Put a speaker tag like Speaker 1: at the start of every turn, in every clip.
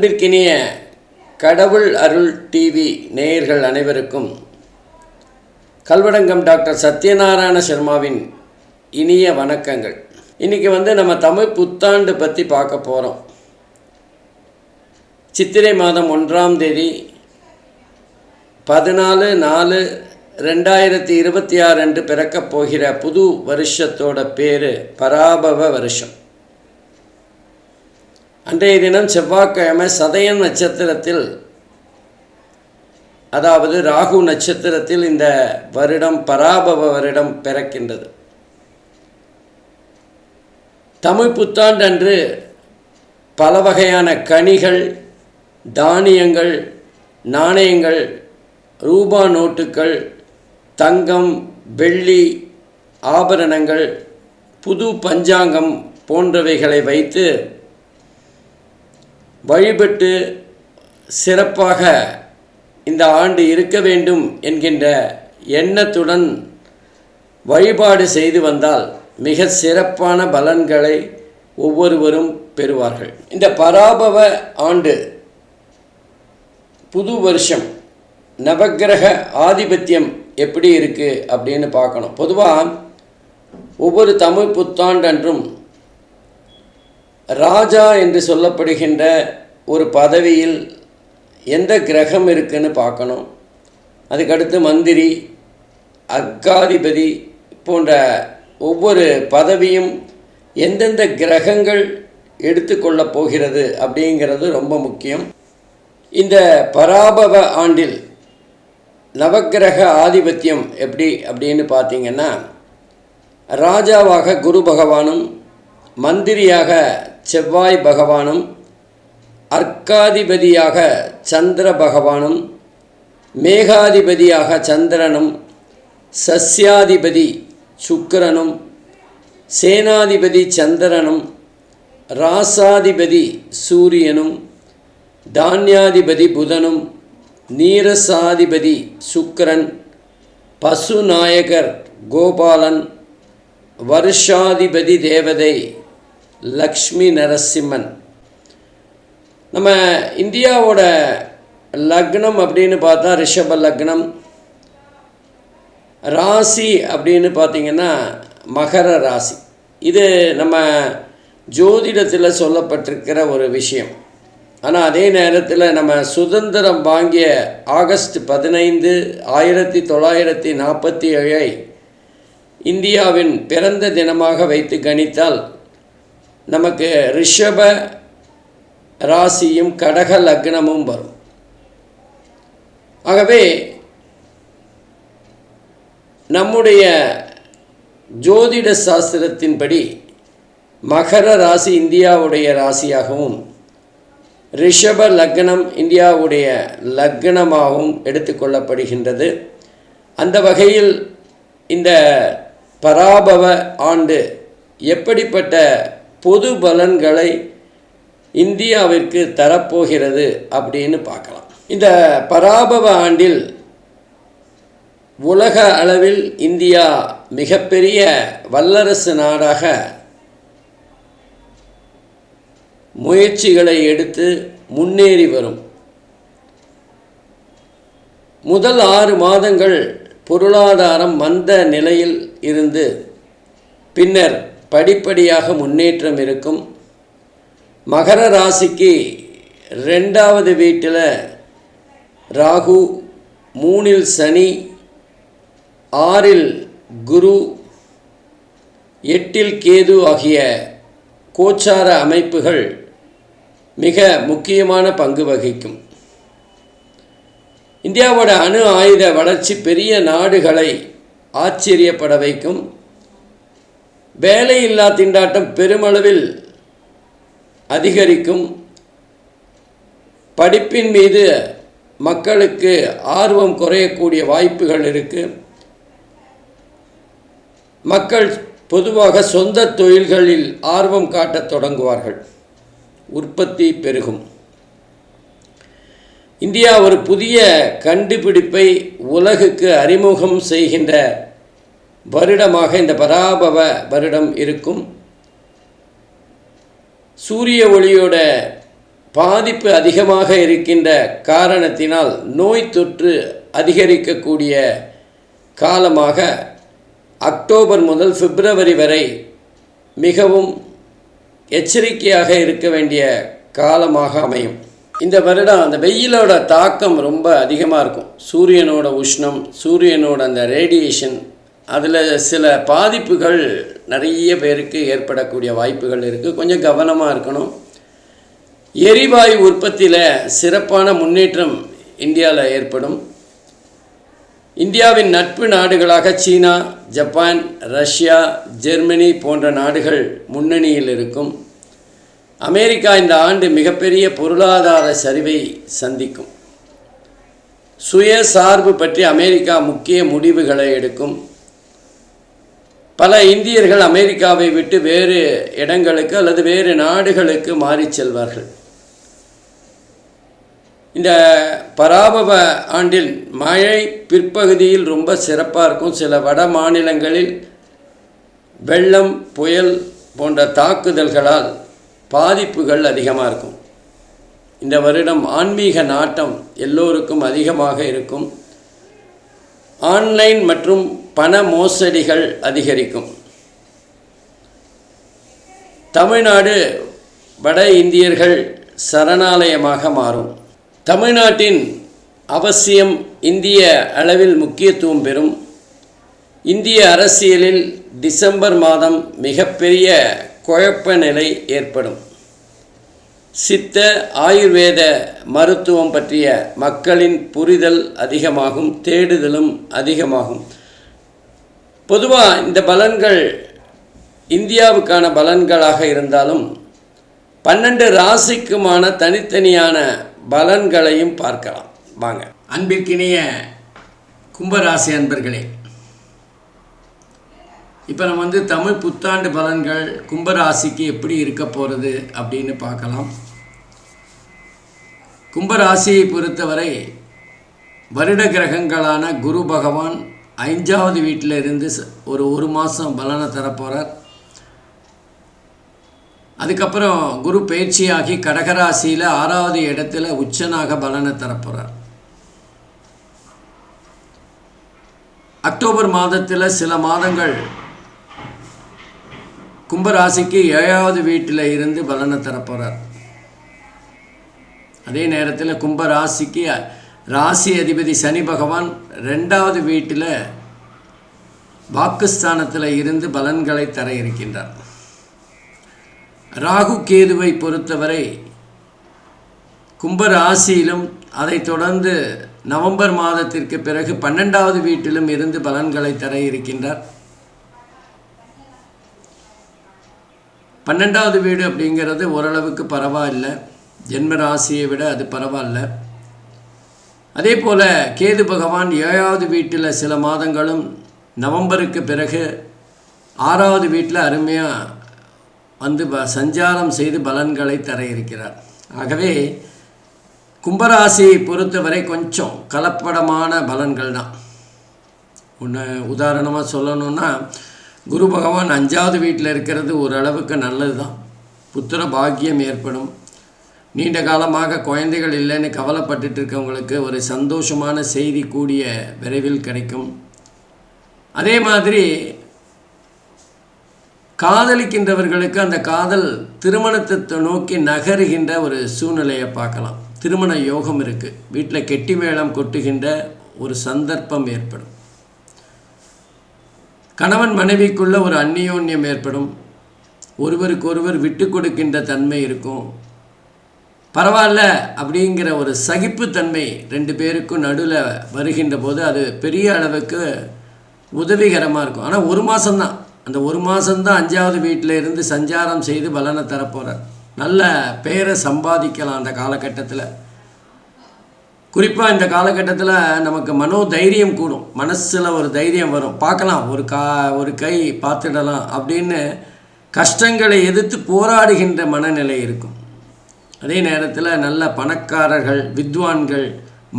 Speaker 1: அன்பிற்கினிய கடவுள் அருள் டிவி நேயர்கள் அனைவருக்கும் கல்வடங்கம் டாக்டர் சத்யநாராயண சர்மாவின் இனிய வணக்கங்கள். இன்றைக்கி நம்ம தமிழ் புத்தாண்டு பற்றி பார்க்க போகிறோம். சித்திரை மாதம் 1ஆம் தேதி 14/4/2026 அன்று பிறக்கப் போகிற புது வருஷத்தோட பேர் பராபவ வருஷம். அன்றைய தினம் செவ்வாய்க்கிழமை சதயம் நட்சத்திரத்தில், அதாவது ராகு நட்சத்திரத்தில் இந்த வருடம் பராபவ வருடம் பிறக்கின்றது. தமிழ் புத்தாண்டு அன்று பல வகையான கனிகள், தானியங்கள், நாணயங்கள், ரூபா நோட்டுகள், தங்கம், வெள்ளி, ஆபரணங்கள், புது பஞ்சாங்கம் போன்றவைகளை வைத்து வழிபட்டு சிறப்பாக இந்த ஆண்டு இருக்க வேண்டும் என்கின்ற எண்ணத்துடன் வழிபாடு செய்து வந்தால் மிக சிறப்பான பலன்களை ஒவ்வொருவரும் பெறுவார்கள். இந்த பராபவ ஆண்டு புது வருஷம் நவக்கிரக ஆதிபத்தியம் எப்படி இருக்குது அப்படின்னு பார்க்கணும். பொதுவாக ஒவ்வொரு தமிழ் புத்தாண்டு அன்றும் ராஜா என்று சொல்லப்படுகின்ற ஒரு பதவியில் எந்த கிரகம் இருக்குன்னு பார்க்கணும். அதுக்கடுத்து மந்திரி, அர்க்காதிபதி போன்ற ஒவ்வொரு பதவியும் எந்தெந்த கிரகங்கள் எடுத்துக்கொள்ளப் போகிறது அப்படிங்கிறது ரொம்ப முக்கியம். இந்த பராபவ ஆண்டில் நவக்கிரக ஆதிபத்தியம் எப்படி அப்படின்னு பார்த்தீங்கன்னா, ராஜாவாக குரு பகவானும், மந்திரியாக செவ்வாய் பகவானும், அர்க்காதிபதியாக சந்திர பகவானும், மேகாதிபதியாக சந்திரனும், சஸ்யாதிபதி சுக்கிரனும், சேனாதிபதி சந்திரனும், ராசாதிபதி சூரியனும், தானியாதிபதி புதனும், நீரசாதிபதி சுக்கிரன், பசுநாயகர் கோபாலன், வருஷாதிபதி தேவதை லக்ஷ்மி நரசிம்மன். நம்ம இந்தியாவோட லக்னம் அப்படின்னு பார்த்தா ரிஷப லக்னம், ராசி அப்படின்னு பார்த்திங்கன்னா மகர ராசி. இது நம்ம ஜோதிடத்தில் சொல்லப்பட்டிருக்கிற ஒரு விஷயம். ஆனால் அதே நேரத்தில் நம்ம சுதந்திரம் வாங்கிய ஆகஸ்ட் 15, 1947 இந்தியாவின் பிறந்த தினமாக வைத்து கணித்தால் நமக்கு ரிஷப ராசியும் கடக லக்னமும் வரும். ஆகவே நம்முடைய ஜோதிட சாஸ்திரத்தின்படி மகர ராசி இந்தியாவுடைய ராசியாகவும், ரிஷப லக்னம் இந்தியாவுடைய லக்னமாகவும் எடுத்துக்கொள்ளப்படுகின்றது. அந்த வகையில் இந்த பராபவ ஆண்டு எப்படிப்பட்ட பொது பலன்களை இந்தியாவிற்கு தரப்போகிறது அப்படின்னு பார்க்கலாம். இந்த பராபவ ஆண்டில் உலக அளவில் இந்தியா மிகப்பெரிய வல்லரசு நாடாக முயற்சிகளை எடுத்து முன்னேறி வரும். முதல் 6 மாதங்கள் பொருளாதாரம் மந்த நிலையில் இருந்து பின்னர் படிப்படியாக முன்னேற்றம் இருக்கும். மகர ராசிக்கு 2வது வீட்டில் ராகு, 3இல் சனி, 6இல் குரு, 8இல் கேது ஆகிய கோச்சார அமைப்புகள் மிக முக்கியமான பங்கு வகிக்கும். இந்தியாவோட அணு ஆயுத வளர்ச்சி பெரிய நாடுகளை ஆச்சரியப்பட வைக்கும். வேலையில்லா திண்டாட்டம் பெருமளவில் அதிகரிக்கும். படிப்பின் மீது மக்களுக்கு ஆர்வம் குறையக்கூடிய வாய்ப்புகள் இருக்குது. மக்கள் பொதுவாக சொந்த தொழில்களில் ஆர்வம் காட்டத் தொடங்குவார்கள். உற்பத்தி பெருகும். இந்தியா ஒரு புதிய கண்டுபிடிப்பை உலகுக்கு அறிமுகம் செய்கின்ற வருடமாக இந்த பராபவ வருடம் இருக்கும். சூரிய ஒளியோட பாதிப்பு அதிகமாக இருக்கின்ற காரணத்தினால் நோய் தொற்று அதிகரிக்கக்கூடிய காலமாக அக்டோபர் முதல் பிப்ரவரி வரை மிகவும் எச்சரிக்கையாக இருக்க வேண்டிய காலமாக அமையும். இந்த வருடம் அந்த வெயிலோட தாக்கம் ரொம்ப அதிகமாக இருக்கும். சூரியனோட உஷ்ணம், சூரியனோட அந்த ரேடியேஷன், அதில் சில பாதிப்புகள் நிறைய பேருக்கு ஏற்படக்கூடிய வாய்ப்புகள் இருக்குது. கொஞ்சம் கவனமாக இருக்கணும். எரிவாயு உற்பத்தியில் சிறப்பான முன்னேற்றம் இந்தியாவில் ஏற்படும். இந்தியாவின் நட்பு நாடுகளாக சீனா, ஜப்பான், ரஷ்யா, ஜெர்மனி போன்ற நாடுகள் முன்னணியில் இருக்கும். அமெரிக்கா இந்த ஆண்டு மிகப்பெரிய பொருளாதார சரிவை சந்திக்கும். சுயசார்பு பற்றி அமெரிக்கா முக்கிய முடிவுகளை எடுக்கும். பல இந்தியர்கள் அமெரிக்காவை விட்டு வேறு இடங்களுக்கு அல்லது வேறு நாடுகளுக்கு மாறி செல்வார்கள். இந்த பராபவ ஆண்டில் மழை பிற்பகுதியில் ரொம்ப சிறப்பாக இருக்கும். சில வட மாநிலங்களில் வெள்ளம், புயல் போன்ற தாக்குதல்களால் பாதிப்புகள் அதிகமாக இருக்கும். இந்த வருடம் ஆன்மீக நாட்டம் எல்லோருக்கும் அதிகமாக இருக்கும். ஆன்லைன் மற்றும் பண மோசடிகள் அதிகரிக்கும். தமிழ்நாடு வட இந்தியர்கள் சரணாலயமாக மாறும். தமிழ்நாட்டின் அவசியம் இந்திய அளவில் முக்கியத்துவம் பெறும். இந்திய அரசியலில் டிசம்பர் மாதம் மிகப்பெரிய குழப்ப நிலை ஏற்படும். சித்த ஆயுர்வேத மருத்துவம் பற்றிய மக்களின் புரிதல் அதிகமாகும், தேடுதலும் அதிகமாகும். பொதுவாக இந்த பலன்கள் இந்தியாவுக்கான பலன்களாக இருந்தாலும் 12 ராசிக்குமான தனித்தனியான பலன்களையும் பார்க்கலாம். வாங்க. அன்பிற்கினிய கும்பராசி அன்பர்களே, இப்போ நம்ம தமிழ் புத்தாண்டு பலன்கள் கும்பராசிக்கு எப்படி இருக்க போகிறது அப்படின்னு பார்க்கலாம். கும்பராசியை பொறுத்தவரை வருட கிரகங்களான குரு பகவான் 5வது வீட்டில் இருந்து ஒரு மாதம் பலனை தரப்போகிறார். அதுக்கப்புறம் குரு பயிற்சியாகி கடகராசியில் 6வது இடத்துல உச்சனாக பலனை தரப்போகிறார். அக்டோபர் மாதத்தில் சில மாதங்கள் கும்பராசிக்கு 7வது வீட்டில் இருந்து பலனை தரப்போகிறார். அதே நேரத்தில் கும்பராசிக்கு ராசி அதிபதி சனி பகவான் 2வது வீட்டில் வாக்குஸ்தானத்தில் இருந்து பலன்களை தர இருக்கின்றார். ராகு கேதுவை பொறுத்தவரை கும்பராசியிலும் அதைத் தொடர்ந்து நவம்பர் மாதத்திற்கு பிறகு 12வது வீட்டிலும் இருந்து பலன்களை தர இருக்கின்றார். 12வது வீடு அப்படிங்கிறது ஓரளவுக்கு பரவாயில்லை, ஜென்ம ராசியை விட அது பரவாயில்ல. அதே போல் கேது பகவான் 7வது வீட்டில் சில மாதங்களும் நவம்பருக்கு பிறகு 6வது வீட்டில் அருமையாக சஞ்சாரம் செய்து பலன்களை தர இருக்கிறார். ஆகவே கும்பராசியை பொறுத்தவரை கொஞ்சம் கலப்படமான பலன்கள் தான். உதாரணமாக சொல்லணுன்னா, குரு பகவான் 5வது வீட்டில் இருக்கிறது ஓரளவுக்கு நல்லது தான். புத்திர பாக்கியம் ஏற்படும். நீண்ட காலமாக குழந்தைகள் இல்லைன்னு கவலைப்பட்டு இருக்கவங்களுக்கு ஒரு சந்தோஷமான செய்தி கூடிய விரைவில் கிடைக்கும். அதே மாதிரி காதலிக்கின்றவர்களுக்கு அந்த காதல் திருமணத்தை நோக்கி நகருகின்ற ஒரு சூழ்நிலையை பார்க்கலாம். திருமண யோகம் இருக்குது. வீட்டில் கெட்டி மேளம் கொட்டுகின்ற ஒரு சந்தர்ப்பம் ஏற்படும். கணவன் மனைவிக்குள்ள ஒரு அந்நியோன்யம் ஏற்படும். ஒருவருக்கொருவர் விட்டு கொடுக்கின்ற தன்மை இருக்கும். பரவாயில்ல அப்படிங்கிற ஒரு சகிப்புத்தன்மை 2 பேருக்கும் நடுவில் வருகின்ற போது அது பெரிய அளவுக்கு உதவிகரமாக இருக்கும். ஆனால் 1 மாதம்தான். அந்த 1 மாதம்தான் 5வது வீட்டில் இருந்து சஞ்சாரம் செய்து பலனை தரப்போகிறார். நல்ல பெயரை சம்பாதிக்கலாம் அந்த காலகட்டத்தில். குறிப்பாக இந்த காலகட்டத்தில் நமக்கு மனோதைரியம் கூடும். மனசில் ஒரு தைரியம் வரும். பார்க்கலாம், ஒரு கை பார்த்துடலாம் அப்படின்னு கஷ்டங்களை எதிர்த்து போராடுகின்ற மனநிலை இருக்கும். அதே நேரத்தில் நல்ல பணக்காரர்கள், வித்வான்கள்,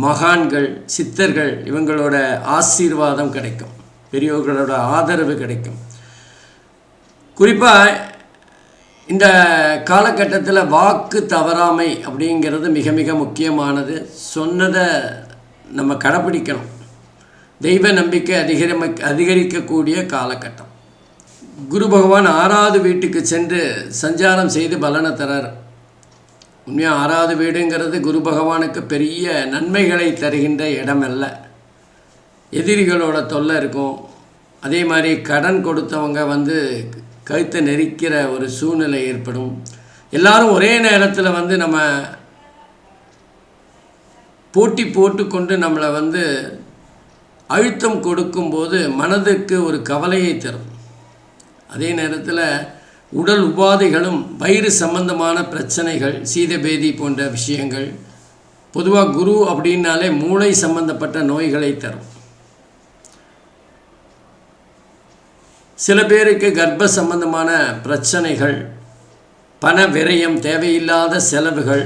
Speaker 1: மகான்கள், சித்தர்கள் இவங்களோட ஆசீர்வாதம் கிடைக்கும். பெரியோர்களோட ஆதரவு கிடைக்கும். குறிப்பாக இந்த காலகட்டத்தில் வாக்கு தவறாமை அப்படிங்கிறது மிக மிக முக்கியமானது. சொன்னதை நம்ம கடைப்பிடிக்கணும். தெய்வ நம்பிக்கை அதிகரிக்கக்கூடிய காலகட்டம். குரு பகவான் 6வது வீட்டுக்கு சென்று சஞ்சாரம் செய்து பலனை தரார். உண்மையாக 6வது வீடுங்கிறது குரு பகவானுக்கு பெரிய நன்மைகளை தருகின்ற இடமல்ல. எதிரிகளோட தொல்லை இருக்கும். அதே மாதிரி கடன் கொடுத்தவங்க கழுத்தை நெரிக்கிற ஒரு சூழ்நிலை ஏற்படும். எல்லாரும் ஒரே நேரத்தில் நம்ம போட்டி போட்டுக்கொண்டு நம்மளை அழுத்தம் கொடுக்கும்போது மனதுக்கு ஒரு கவலையை தரும். அதே நேரத்தில் உடல் உபாதைகளும் வயிறு சம்பந்தமான பிரச்சனைகள், சீதபேதி போன்ற விஷயங்கள், பொதுவாக குரு அப்படின்னாலே மூளை சம்பந்தப்பட்ட நோய்களை தரும். சில பேருக்கு கர்ப்ப சம்பந்தமான பிரச்சனைகள், பண விரயம், தேவையில்லாத செலவுகள்,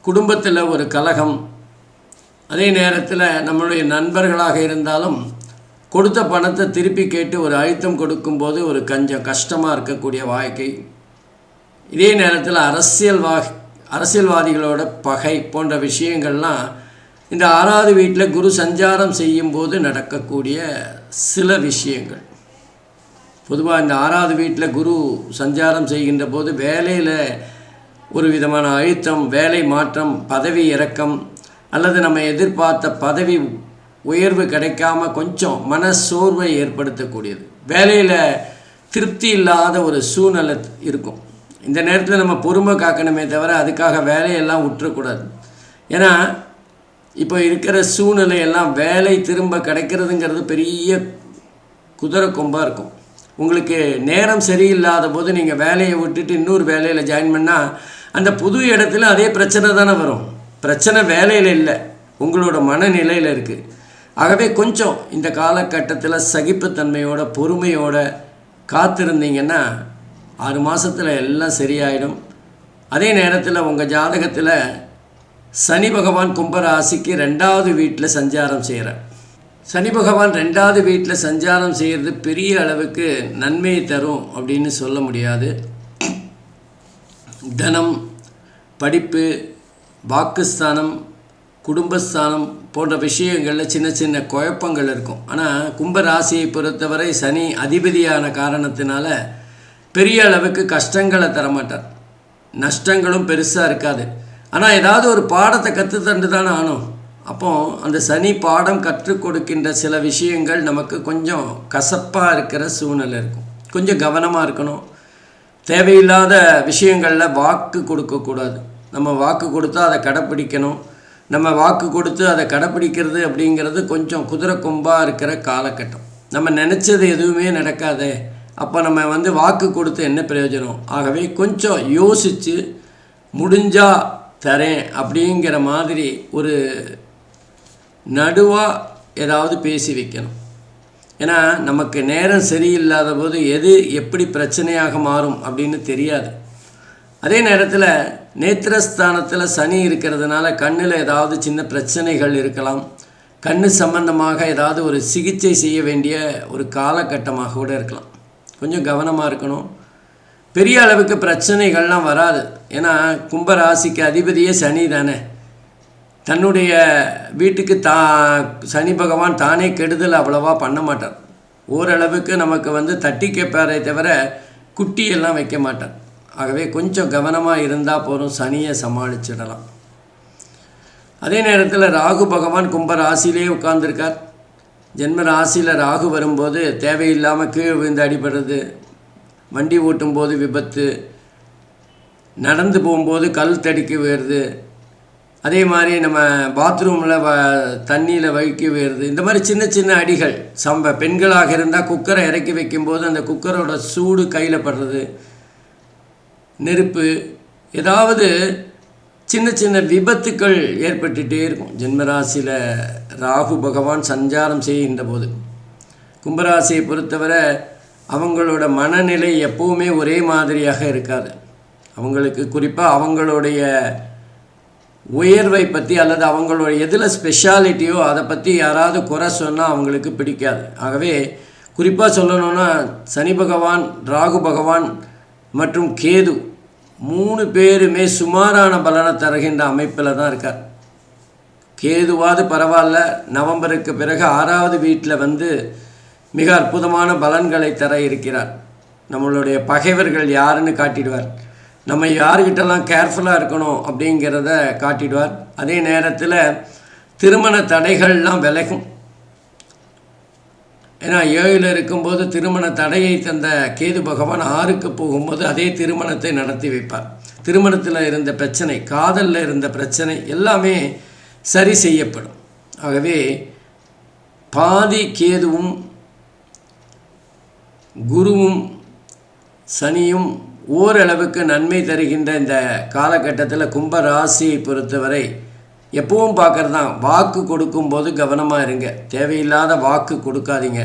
Speaker 1: குடும்பத்தில் ஒரு கலகம், அதே நேரத்தில் நம்மளுடைய நண்பர்களாக இருந்தாலும் கொடுத்த பணத்தை திருப்பி கேட்டு ஒரு அழுத்தம் கொடுக்கும்போது ஒரு கொஞ்சம் கஷ்டமாக இருக்கக்கூடிய வாழ்க்கை. இதே நேரத்தில் அரசியல்வாதிகளோட பகை போன்ற விஷயங்கள்லாம் இந்த 6வது வீட்டில் குரு சஞ்சாரம் செய்யும்போது நடக்கக்கூடிய சில விஷயங்கள். பொதுவாக இந்த 6வது வீட்டில் குரு சஞ்சாரம் செய்கின்ற போது வேலையில் ஒரு விதமான அழுத்தம், வேலை மாற்றம், பதவி இறக்கம், அல்லது நம்ம எதிர்பார்த்த பதவி உயர்வு கிடைக்காம கொஞ்சம் மன சோர்வை ஏற்படுத்தக்கூடியது. வேலையில் திருப்தி இல்லாத ஒரு சூழ்நிலை இருக்கும். இந்த நேரத்தில் நம்ம பொறுமை காக்கணுமே தவிர அதுக்காக வேலையெல்லாம் விட்டுறக்கூடாது. ஏன்னா இப்போ இருக்கிற சூழ்நிலையெல்லாம் வேலை திரும்ப கிடைக்கிறதுங்கிறது பெரிய குதிரை கொம்பாக இருக்கும். உங்களுக்கு நேரம் சரியில்லாத போது நீங்கள் வேலையை விட்டுட்டு இன்னொரு வேலையில் ஜாயின் பண்ணால் அந்த புது இடத்துல அதே பிரச்சனை தானே வரும். பிரச்சனை வேலையில் இல்லை, உங்களோட மனநிலையில் இருக்குது. ஆகவே கொஞ்சம் இந்த காலகட்டத்தில் சகிப்புத்தன்மையோட பொறுமையோட காத்திருந்தீங்கன்னா 6 மாதத்தில் எல்லாம் சரியாயிடும். அதே நேரத்தில் உங்கள் ஜாதகத்தில் சனி பகவான் கும்பராசிக்கு 2வது வீட்டில் சஞ்சாரம் செய்கிறார். சனி பகவான் 2வது வீட்டில் சஞ்சாரம் செய்கிறது பெரிய அளவுக்கு நன்மையை தரும் அப்படின்னு சொல்ல முடியாது. தனம், படிப்பு, வாக்குஸ்தானம், குடும்பஸ்தானம் போன்ற விஷயங்களில் சின்ன சின்ன குழப்பங்கள் இருக்கும். ஆனால் கும்பராசியை பொறுத்தவரை சனி அதிபதியான காரணத்தினால பெரிய அளவுக்கு கஷ்டங்களை தரமாட்டார். நஷ்டங்களும் பெருசாக இருக்காது. ஆனால் ஏதாவது ஒரு பாடத்தை கற்றுத்தண்டு தானே ஆனும். அப்போ அந்த சனி பாடம் கற்றுக் கொடுக்கின்ற சில விஷயங்கள் நமக்கு கொஞ்சம் கசப்பாக இருக்கிற சூழ்நிலை இருக்கும். கொஞ்சம் கவனமாக இருக்கணும். தேவையில்லாத விஷயங்களில் வாக்கு கொடுக்கக்கூடாது. நம்ம வாக்கு கொடுத்தா அதை கடைப்பிடிக்கணும். நம்ம வாக்கு கொடுத்து அதை கடைப்பிடிக்கிறது அப்படிங்கிறது கொஞ்சம் குதிரை கொம்பாக இருக்கிற காலகட்டம். நம்ம நினச்சது எதுவுமே நடக்காதே, அப்போ நம்ம வாக்கு கொடுத்து என்ன பிரயோஜனம்? ஆகவே கொஞ்சம் யோசித்து முடிஞ்சால் தரேன் அப்படிங்கிற மாதிரி ஒரு நடுவாக ஏதாவது பேசி வைக்கணும். ஏன்னா நமக்கு நேரம் சரியில்லாத போது எது எப்படி பிரச்சனையாக மாறும் அப்படின்னு தெரியாது. அதே நேரத்தில் நேத்திரஸ்தானத்தில் சனி இருக்கிறதுனால கண்ணில் ஏதாவது சின்ன பிரச்சனைகள் இருக்கலாம். கண் சம்பந்தமாக ஏதாவது ஒரு சிகிச்சை செய்ய வேண்டிய ஒரு காலகட்டமாக கூட இருக்கலாம். கொஞ்சம் கவனமாக இருக்கணும். பெரிய அளவுக்கு பிரச்சனைகள்லாம் வராது. ஏன்னா கும்பராசிக்கு அதிபதியே சனி தானே. தன்னுடைய வீட்டுக்கு சனி பகவான் தானே கெடுதல் அவ்வளவா பண்ண மாட்டார். ஓரளவுக்கு நமக்கு தட்டி கேட்பாரே தவிர குட்டியெல்லாம் வைக்க மாட்டார். ஆகவே கொஞ்சம் கவனமாக இருந்தால் போதும், சனியை சமாளிச்சிடலாம். அதே நேரத்தில் ராகு பகவான் கும்ப ராசியிலே உட்கார்ந்துருக்கார். ஜென்ம ராசியில் ராகு வரும்போது தேவையில்லாமல் கீழே விழுந்து அடிபடுறது, வண்டி ஓட்டும் போது விபத்து, நடந்து போகும்போது கல் தடிக்க விழுறது, அதே மாதிரி நம்ம பாத்ரூமில் தண்ணியில் வழுக்கி விழுறது, இந்த மாதிரி சின்ன சின்ன அடிகள். பெண்களாக இருந்தால் குக்கரை இறக்கி வைக்கும்போது அந்த குக்கரோட சூடு கையில் படுறது, நெருப்பு, ஏதாவது சின்ன சின்ன விபத்துக்கள் ஏற்பட்டுகிட்டே இருக்கும் ஜென்மராசியில் ராகு பகவான் சஞ்சாரம் செய்கின்ற போது. கும்பராசியை பொறுத்தவரை அவங்களோட மனநிலை எப்போவுமே ஒரே மாதிரியாக இருக்காது. அவங்களுக்கு குறிப்பாக அவங்களுடைய உயர்வை பற்றி அல்லது அவங்களோட எதில் ஸ்பெஷாலிட்டியோ அதை பற்றி யாராவது குறை சொன்னால் அவங்களுக்கு பிடிக்காது. ஆகவே குறிப்பாக சொல்லணுன்னா சனி பகவான் ராகு பகவான் மற்றும் கேது 3 பேருமே சுமாரான பலனை தருகின்ற அமைப்பில் தான் இருக்கார். கேதுவாது பரவாயில்ல, நவம்பருக்கு பிறகு 6வது வீட்டில் வந்து மிக அற்புதமான பலன்களை தர இருக்கிறார். நம்மளுடைய பகைவர்கள் யாருன்னு காட்டிடுவார். நம்ம யாருக்கிட்டலாம் கேர்ஃபுல்லாக இருக்கணும் அப்படிங்கிறத காட்டிடுவார். அதே நேரத்தில் திருமண தடைகள்லாம் விலகும். ஏன்னா 7ல் இருக்கும்போது திருமண தடையை தந்த கேது பகவான் 6க்கு போகும்போது அதே திருமணத்தை நடத்தி வைப்பார். திருமணத்தில் இருந்த பிரச்சனை, காதலில் இருந்த பிரச்சனை எல்லாமே சரி செய்யப்படும். ஆகவே பாதி கேதுவும் குருவும் சனியும் ஓரளவுக்கு நன்மை தருகின்ற இந்த காலகட்டத்தில் கும்ப ராசியை பொறுத்தவரை எப்பவும் பார்க்குறது தான், வாக்கு கொடுக்கும்போது கவனமாக இருங்க, தேவையில்லாத வாக்கு கொடுக்காதீங்க.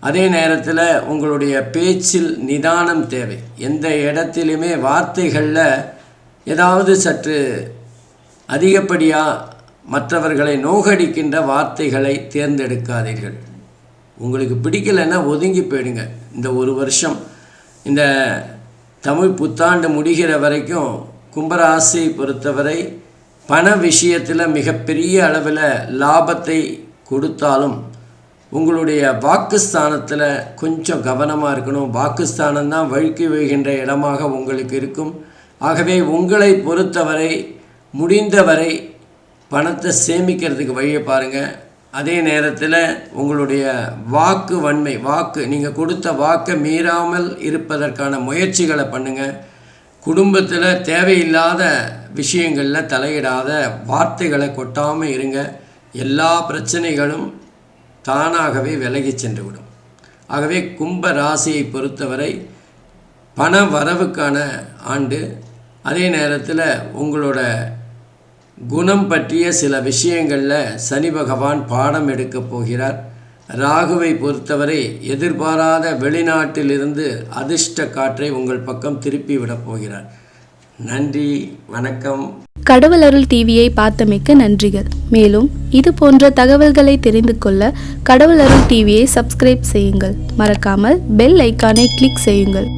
Speaker 1: அதே நேரத்தில் உங்களுடைய பேச்சில் நிதானம் தேவை. எந்த இடத்திலுமே வார்த்தைகளில் ஏதாவது சற்று அதிகப்படியாக மற்றவர்களை நோகடிக்கின்ற வார்த்தைகளை தேர்ந்தெடுக்காதீர்கள். உங்களுக்கு பிடிக்கலைன்னா ஒதுங்கி போயிடுங்க. இந்த ஒரு வருஷம், இந்த தமிழ் புத்தாண்டு முடிகிற வரைக்கும் கும்பராசியை பொறுத்தவரை பண விஷயத்தில் மிகப்பெரிய அளவில் லாபத்தை கொடுத்தாலும் உங்களுடைய வாக்குஸ்தானத்தில் கொஞ்சம் கவனமாக இருக்கணும். வாக்குஸ்தானம் தான் வழுக்கி வைகின்ற இடமாக உங்களுக்கு இருக்கும். ஆகவே உங்களை பொறுத்தவரை முடிந்தவரை பணத்தை சேமிக்கிறதுக்கு வழியை பாருங்கள். அதே நேரத்தில் உங்களுடைய வாக்கு வன்மை, நீங்கள் கொடுத்த வாக்கை மீறாமல் இருப்பதற்கான முயற்சிகளை பண்ணுங்கள். குடும்பத்தில் தேவையில்லாத விஷயங்களில் தலையிடாத, வார்த்தைகளை கொட்டாமல் இருங்க. எல்லா பிரச்சனைகளும் தானாகவே விலகி சென்று விடும். ஆகவே கும்ப ராசியை பொறுத்தவரை பண வரவுக்கான ஆண்டு. அதே நேரத்தில் உங்களோட குணம் பற்றிய சில விஷயங்களில் சனி பகவான் பாடம் எடுக்கப் போகிறார். ராகுவை பொறுத்தவரை எதிர்பாராத வெளிநாட்டிலிருந்து அதிர்ஷ்ட காற்றை உங்கள் பக்கம் திருப்பி விடப் போகிறார். நன்றி, வணக்கம்.
Speaker 2: கடவுள் அருள் டிவியை பார்த்தமைக்கு நன்றிகள். மேலும் இது போன்ற தகவல்களை தெரிந்து கொள்ள கடவுள் அருள் டிவியை சப்ஸ்கிரைப் செய்யுங்கள். மறக்காமல் பெல் ஐக்கானை கிளிக் செய்யுங்கள்.